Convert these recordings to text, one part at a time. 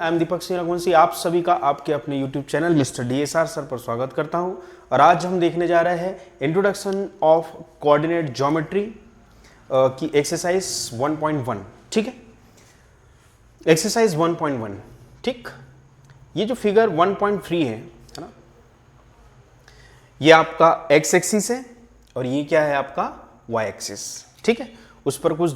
I am Deepak Singh Raghuvanshi. आप सभी का आपके अपने YouTube channel mister DSR sir पर स्वागत करता हूं। और आज हम देखने जा रहे हैं इंट्रोडक्शन ऑफ कोऑर्डिनेट ज्योमेट्री की एक्सरसाइज 1.1। ठीक है, एक्सरसाइज 1.1। ठीक, ये जो फिगर 1.3 है ना, ये आपका एक्स एक्सिस है और ये क्या है आपका वाई एक्सिस। ठीक है, उस पर कुछ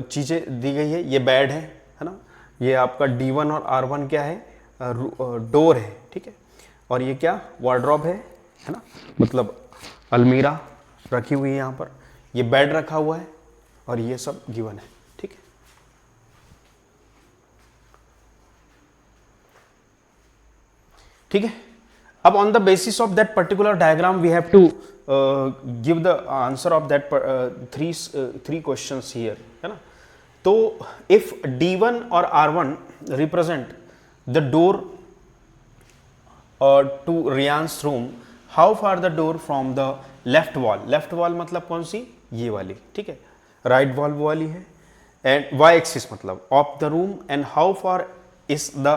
चीजें दी गई है। ये बेड है ना, ये आपका D1 और R1 क्या है, डोर है। ठीक है, और ये क्या वार्डरोब है ना, मतलब अलमीरा रखी हुई है यहाँ पर। ये बेड रखा हुआ है और ये सब गिवन है। ठीक है, ठीक है। अब on the basis of that particular diagram we have to give the answer of that three questions here, है ना। तो इफ D1 और R1 represent the door to रियांस room, how far the door from the left wall. Left wall मतलब कौन सी, ये वाली। ठीक है, राइट वॉल वो वाली है। एंड वाई एक्सिस मतलब of the room, and how far is the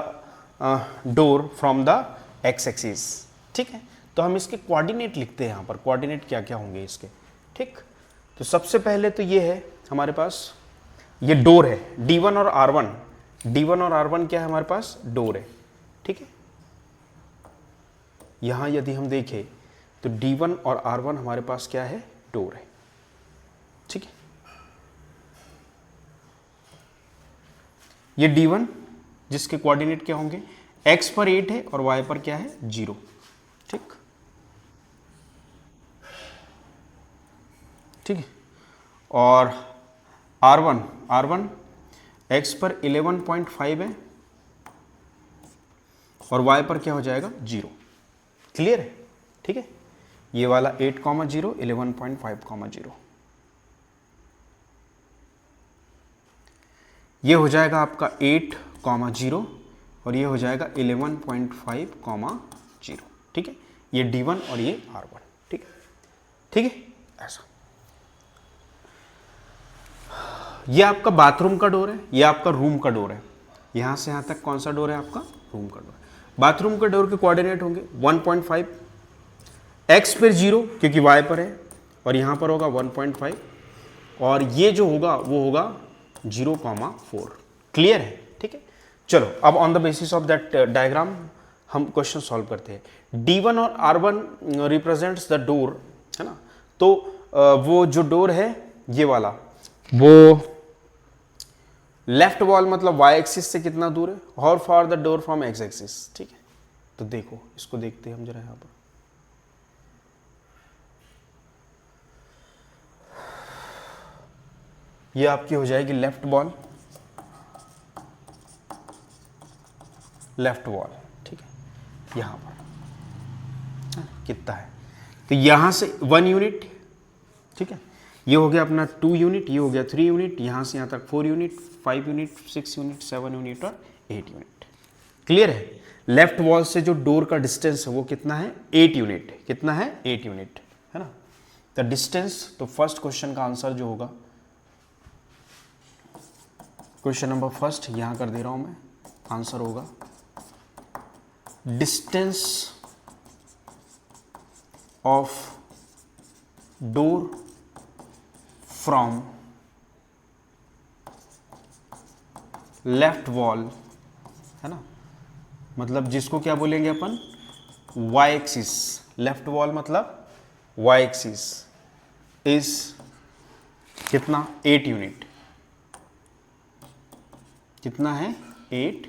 door from the x axis. ठीक है, तो हम इसके कोऑर्डिनेट लिखते हैं यहाँ पर। कोऑर्डिनेट क्या क्या होंगे इसके। ठीक, तो सबसे पहले तो ये है हमारे पास, ये डोर है D1 और R1। D1 और R1 क्या है हमारे पास, डोर है। ठीक है, यहां यदि हम देखें तो D1 और R1 हमारे पास क्या है, डोर है। ठीक है, ये D1 जिसके कोऑर्डिनेट क्या होंगे, x पर 8 है और y पर क्या है, 0। ठीक, ठीक है, और R1 x पर 11.5 है और y पर क्या हो जाएगा, 0। क्लियर है। ठीक है, ये वाला 8,0 11.5,0 ये हो जाएगा आपका 8,0 और ये हो जाएगा 11.5,0। ठीक है, ये D1 और ये R1। ठीक है, ठीक है, ऐसा। ये आपका बाथरूम का डोर है, ये आपका रूम का डोर है। यहां से यहां तक कौन सा डोर है आपका, रूम का डोर। बाथरूम के डोर के कोऑर्डिनेट होंगे 1.5, x पर 0 क्योंकि y पर है, और यहां पर होगा 1.5, और ये जो होगा वो होगा 0,4। क्लियर है। ठीक है, चलो अब on the basis of that diagram हम क्वेश्चन सॉल्व करते हैं। D1 और R1 रिप्रेजेंट्स द डोर, है ना। तो वो जो डोर है ये वाला, वो लेफ्ट वॉल मतलब y एक्सिस से कितना दूर है, how far the door from x axis. ठीक है, तो देखो इसको देखते हैं हम जरा यहां पर। ये आपकी हो जाएगी लेफ्ट वॉल, लेफ्ट वॉल। ठीक है, यहां पर कितना है, तो यहां से 1 यूनिट। ठीक है, ये हो गया अपना 2 यूनिट, ये हो गया 3 यूनिट, यहां से यहां तक 4 यूनिट, 5 यूनिट, 6 यूनिट, 7 यूनिट और 8 यूनिट। क्लियर है। लेफ्ट वॉल से जो डोर का डिस्टेंस है वो कितना है, 8 यूनिट। कितना है, 8 यूनिट, है ना। द डिस्टेंस, तो फर्स्ट क्वेश्चन का आंसर जो होगा, क्वेश्चन नंबर फर्स्ट यहां कर दे रहा हूं मैं, आंसर होगा distance of door from left wall, है ना, मतलब जिसको क्या बोलेंगे अपन, y एक्सिस। लेफ्ट वॉल मतलब y एक्सिस इज कितना, 8 यूनिट। कितना है, 8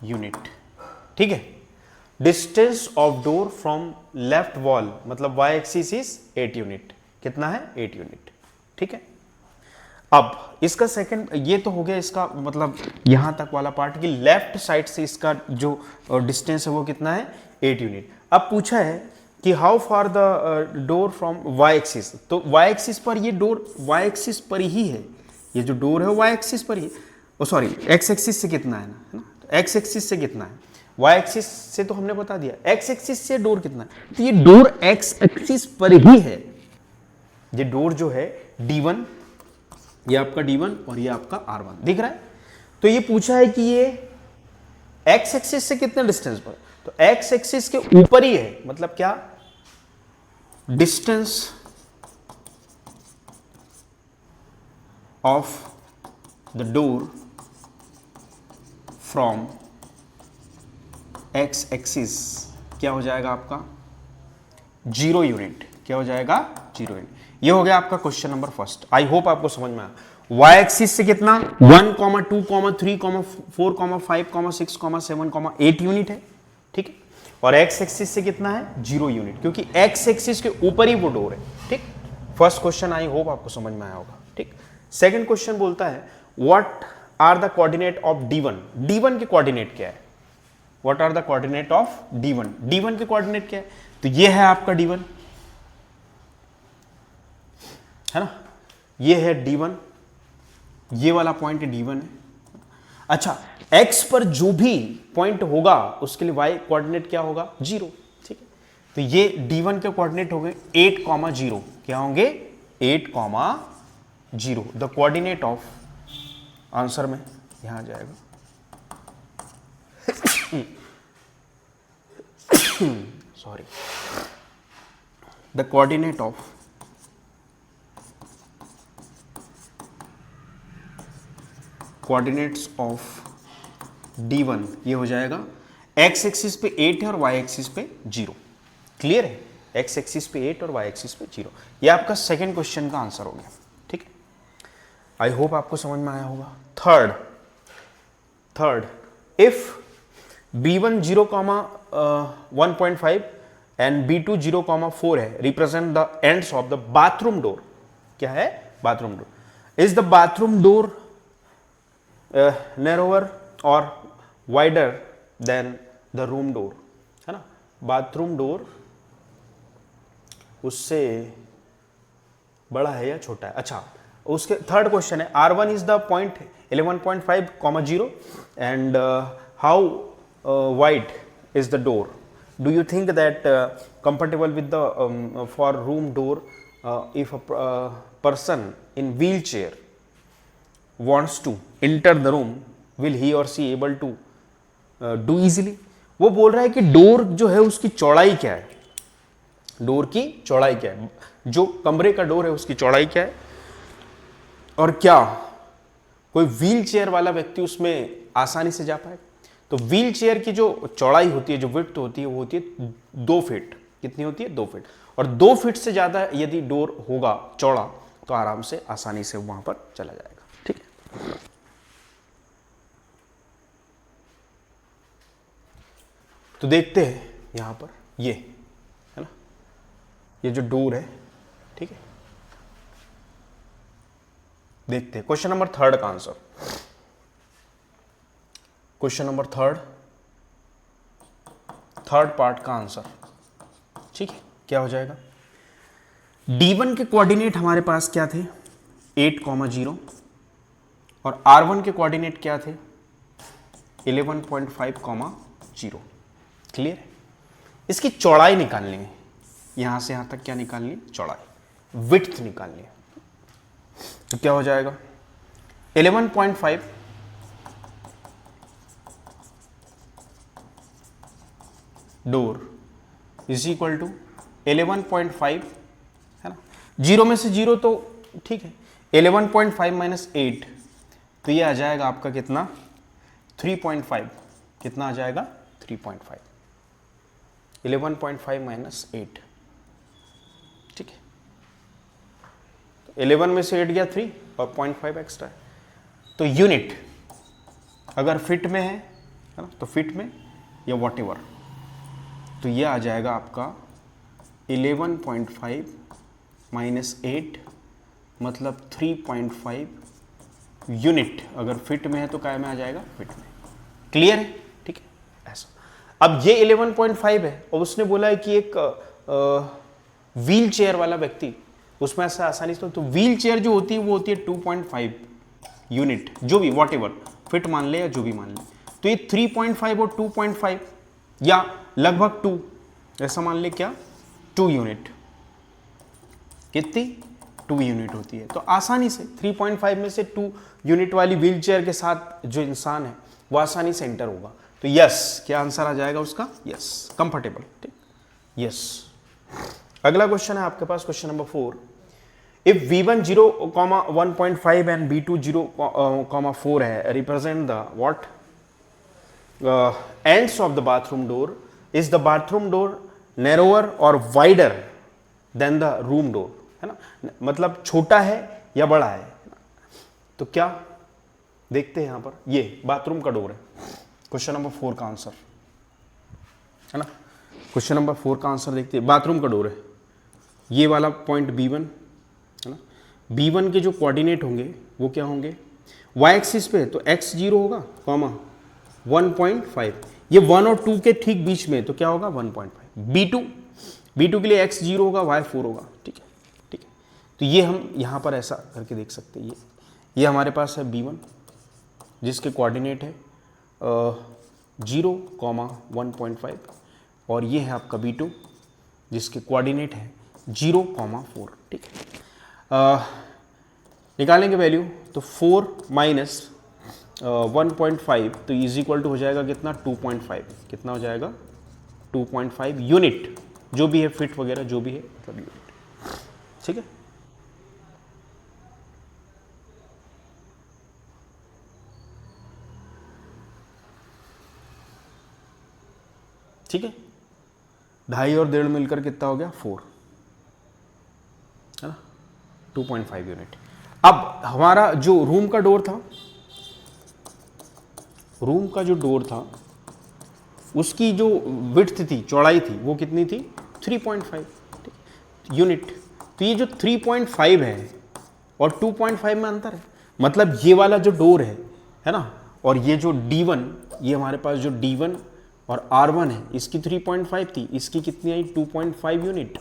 यूनिट। ठीक है, distance of door from left wall मतलब y एक्सिस इज 8 यूनिट। कितना है, 8 यूनिट। ठीक है, अब इसका सेकंड, ये तो हो गया इसका मतलब यहां तक वाला पार्ट कि लेफ्ट साइड से इसका जो डिस्टेंस है वो कितना है, 8 यूनिट। अब पूछा है कि how far the door from y axis, तो y एक्सिस पर ये डोर y एक्सिस पर ही है, ये जो डोर है y एक्सिस पर ही, सॉरी x एक्सिस से कितना है ना, x एक्सिस से कितना है, y एक्सिस से तो हमने बता दिया, x एक्सिस से डोर कितना है, तो ये डोर x एक्सिस पर ही है। ये डोर जो है D1, ये आपका D1 और ये आपका R1 दिख रहा है। तो ये पूछा है कि ये एक्स एक्सिस से कितने डिस्टेंस पर, तो एक्स एक्सिस के ऊपर ही है, मतलब क्या, distance of the door from x axis क्या हो जाएगा आपका 0 यूनिट, क्या हो जाएगा 0 यूनिट। ये हो गया आपका question number first. I hope आपको समझ में आया। वाई एक्सिस से कितना 1, 2, 3, 4, 5, 6, 7, 8 यूनिट है, ठीक है। और एक्स एक्सिस से कितना है 0 यूनिट, क्योंकि एक्स एक्सिस के ऊपर ही वो डोर है, ठीक। फर्स्ट क्वेश्चन आई होप आपको समझ में आया होगा, ठीक। सेकंड क्वेश्चन बोलता है what are the coordinate of D1। D1 के कोऑर्डिनेट क्या है, what are the coordinate of D1, D1 के कोऑर्डिनेट क्या है, तो ये है आपका D1, है ना, ये है D1, ये वाला पॉइंट D1 है। अच्छा, x पर जो भी पॉइंट होगा उसके लिए y कोऑर्डिनेट क्या होगा 0, ठीक है। तो ये D1 के कोऑर्डिनेट हो गए 8,0, क्या होंगे 8,0। द कोऑर्डिनेट ऑफ, आंसर में यहां आ जाएगा sorry, the coordinate of coordinates of D1 ये हो जाएगा x एक्सिस पे 8 है और y एक्सिस पे 0। क्लियर है, x एक्सिस पे 8 और y एक्सिस पे 0। ये आपका सेकंड क्वेश्चन का आंसर हो गया, ठीक है। आई होप आपको समझ में आया होगा। Third, if B1 0,1.5 and B2 0,4 है, represent the ends of the bathroom door. क्या है, bathroom door. Is the bathroom door narrower और wider than the room door, है ना, बाथरूम डोर उससे बड़ा है या छोटा है। अच्छा, उसके थर्ड क्वेश्चन है R1 is the point 11.5, 0 and how wide is the door, do you think that comfortable with the for room door if a person in wheel chair wants to enter the room, will he or she able to do easily। वो बोल रहा है कि door जो है उसकी चौड़ाई क्या है, डोर की चौड़ाई क्या है, जो कमरे का डोर है उसकी चौड़ाई क्या है, और क्या कोई व्हील चेयर वाला व्यक्ति उसमें आसानी से जा पाए। तो व्हील चेयर की जो चौड़ाई होती है, जो विड्थ होती है, वो होती है 2 फीट। कितनी होती है 2 फीट, और 2 फीट से ज्यादा यदि डोर होगा चौड़ा तो आराम से आसानी से वहां पर चला जाएगा, ठीक है। तो देखते हैं यहां पर ये है ना, ये जो डोर है, ठीक है। देखते हैं क्वेश्चन नंबर थर्ड का answer. Question number third part का आंसर, ठीक है। क्या हो जाएगा, D1 के कोऑर्डिनेट हमारे पास क्या थे 8,0 और R1 के कोऑर्डिनेट क्या थे 11.5,0। क्लियर है। इसकी चौड़ाई निकालनी है, यहां से यहां तक क्या निकालनी है, चौड़ाई, विड्थ निकालनी है। तो क्या हो जाएगा 11.5 डोर इज इक्वल टू 11.5, है ना, 0 में से 0 तो ठीक है, 11.5 माइनस 8, तो ये आ जाएगा आपका कितना 3.5। कितना आ जाएगा 3.5, 11.5 माइनस 8, ठीक है। 11 में से 8 गया 3 और 0.5 एक्स्ट्रा है। तो यूनिट अगर फिट में है ना, तो फिट में या वॉट एवर, तो ये आ जाएगा आपका 11.5 माइनस 8 मतलब 3.5 यूनिट। अगर फिट में है तो काय में आ जाएगा, फिट में। क्लियर है, ठीक है। ऐसा अब ये 11.5 है और उसने बोला है कि एक व्हील चेयर वाला व्यक्ति उसमें ऐसा आसानी से, तो व्हील चेयर जो होती है वो होती है 2.5 यूनिट, जो भी वॉट एवर फिट मान ले या जो भी मान ले। तो ये 3.5 और 2.5 या लगभग 2 ऐसा मान ले, क्या 2 यूनिट, कितनी 2 यूनिट होती है। तो आसानी से 3.5 में से 2 यूनिट वाली व्हील चेयर के साथ जो इंसान है वो आसानी से एंटर होगा। तो यस, क्या आंसर आ जाएगा उसका? Yes, comfortable. ठीक, यस। अगला क्वेश्चन है आपके पास, question number 4। If V1 0,1.5 and V2 0,4 है, represent the what ends of the bathroom door, is the bathroom door narrower or wider than the room door, है ना, मतलब छोटा है या बड़ा है। तो क्या देखते हैं यहां पर, ये बाथरूम का डोर है, क्वेश्चन नंबर 4 का आंसर, है ना। क्वेश्चन नंबर 4 का आंसर देखते हैं, बाथरूम का डोर है, ये वाला पॉइंट B1, है ना। B1 के जो कोऑर्डिनेट होंगे वो क्या होंगे, y एक्सिस पे, तो x 0 होगा, कॉमा 1.5, ये 1 और 2 के ठीक बीच में, तो क्या होगा 1.5। B2 के लिए x 0 होगा, y 4 होगा। ठीक है, ठीक है। तो ये हम यहाँ पर ऐसा करके देख सकते हैं, ये हमारे पास है B1 जिसके कोऑर्डिनेट है 0, 1.5, और ये है आपका B2 जिसके कोऑर्डिनेट है 0, 4। ठीक है, निकालेंगे वैल्यू, तो 4 माइनस 1.5, तो इज इक्वल टू हो जाएगा कितना, 2.5। कितना हो जाएगा, 2.5 यूनिट, जो भी है फिट वगैरह जो भी है, मतलब यूनिट। ठीक है, ठीक है, 2.5 और 1.5 मिलकर कितना हो गया, 4, है ना, 2.5 यूनिट। अब हमारा जो रूम का डोर था, रूम का जो डोर था उसकी जो विड्थ थी, चौड़ाई थी, वो कितनी थी, 3.5 यूनिट। तो ये जो 3.5 है और 2.5 में अंतर है, मतलब ये वाला जो डोर है ना, और ये जो D1, ये हमारे पास जो D1 और R1 है, इसकी 3.5 थी, इसकी कितनी आई, 2.5 यूनिट।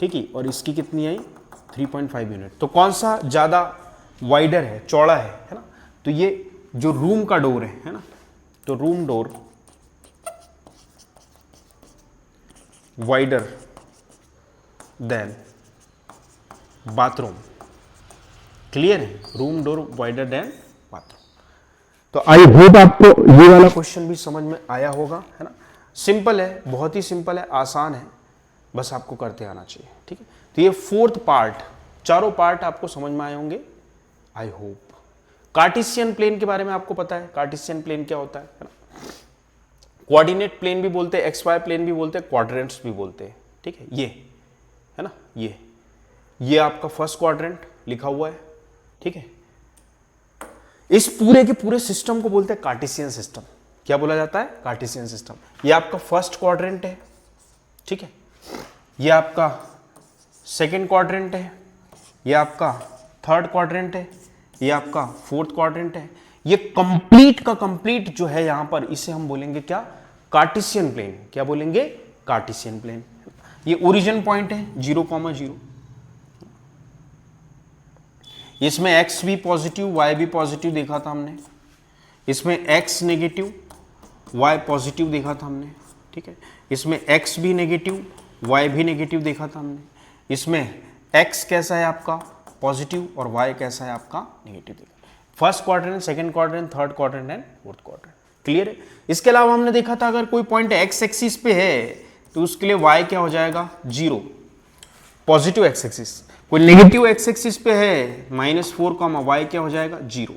ठीक है, और इसकी कितनी आई, 3.5 यूनिट। तो कौन सा ज़्यादा वाइडर है, चौड़ा है ना, तो ये जो रूम का डोर है ना, तो room door wider than bathroom. Clear है, room door wider than bathroom. तो आई होप आपको ये वाला क्वेश्चन भी समझ में आया होगा, है ना। सिंपल है, बहुत ही सिंपल है, आसान है, बस आपको करते आना चाहिए। ठीक है, तो ये 4th पार्ट, चारों पार्ट आपको समझ में आए होंगे, आई होप। कार्टेशियन प्लेन के बारे में आपको पता है, कार्टेशियन प्लेन क्या होता है ना। कोऑर्डिनेट प्लेन भी बोलते हैं, एक्स वाई प्लेन भी बोलते हैं, क्वाड्रेंट्स भी बोलते हैं। ठीक है, ये है ना, ये आपका फर्स्ट क्वाड्रेंट लिखा हुआ है। ठीक है, इस पूरे के पूरे सिस्टम को बोलते हैं कार्टेशियन सिस्टम। क्या बोला जाता है, कार्टेशियन सिस्टम। ये आपका फर्स्ट क्वाड्रेंट है। ठीक है, ये आपका सेकंड क्वाड्रेंट है, ये आपका थर्ड क्वाड्रेंट है, ये आपका फोर्थ क्वाड्रेंट है। ये कंप्लीट का कंप्लीट जो है यहां पर, इसे हम बोलेंगे क्या, कार्टेशियन प्लेन। क्या बोलेंगे, कार्टेशियन प्लेन। ये ओरिजिन पॉइंट है 0,0। इसमें x भी पॉजिटिव, y भी पॉजिटिव देखा था हमने। इसमें x नेगेटिव, y पॉजिटिव देखा था हमने। ठीक है, इसमें x भी नेगेटिव, y भी नेगेटिव देखा था हमने। इसमें x कैसा है आपका, पॉजिटिव, और y कैसा है आपका, नेगेटिव देखा। First quadrant, second quadrant, third quadrant and fourth quadrant. Clear है। इसके अलावा हमने देखा था अगर कोई पॉइंट x एक्सिस पे है तो उसके लिए y क्या हो जाएगा, 0, पॉजिटिव x एक्सिस। कोई नेगेटिव x एक्सिस पे है -4, y क्या हो जाएगा, 0।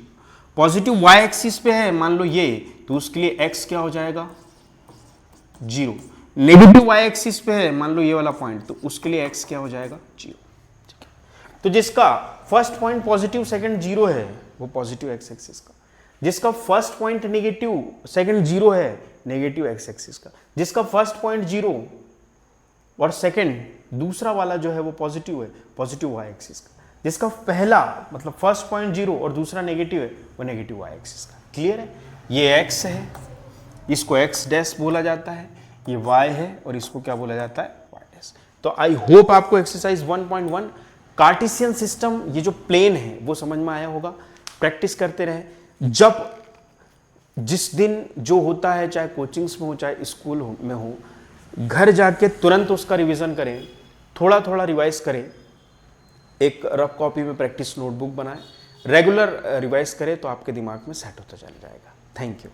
पॉजिटिव y एक्सिस पे है मान लो ये, तो उसके लिए x क्या हो जाएगा, 0। नेगेटिव y एक्सिस पे है मान लो ये वाला पॉइंट, तो उसके लिए x क्या हो जाएगा, 0। तो जिसका फर्स्ट पॉइंट पॉजिटिव, सेकंड 0 है, वो पॉजिटिव x एक्सिस का। जिसका फर्स्ट पॉइंट नेगेटिव, सेकंड 0 है, नेगेटिव x एक्सिस का। जिसका फर्स्ट पॉइंट 0 और सेकंड दूसरा वाला जो है वो पॉजिटिव है, पॉजिटिव y एक्सिस का। जिसका पहला मतलब फर्स्ट पॉइंट 0 और दूसरा नेगेटिव है, वो नेगेटिव y एक्सिस का। क्लियर है, ये x है, इसको x डैश बोला जाता है, ये y है और इसको क्या बोला जाता है, y डैश। तो आई होप आपको एक्सरसाइज 1.1 कार्टेशियन सिस्टम, ये जो प्लेन है वो समझ में आया होगा। प्रैक्टिस करते रहे, जब जिस दिन जो होता है, चाहे कोचिंग्स में हो चाहे स्कूल में हो, घर जाके तुरंत उसका रिवीजन करें, थोड़ा थोड़ा रिवाइज करें, एक रफ कॉपी में प्रैक्टिस नोटबुक बनाएं, रेगुलर रिवाइज करें तो आपके दिमाग में सेट होता चल जाएगा। Thank you.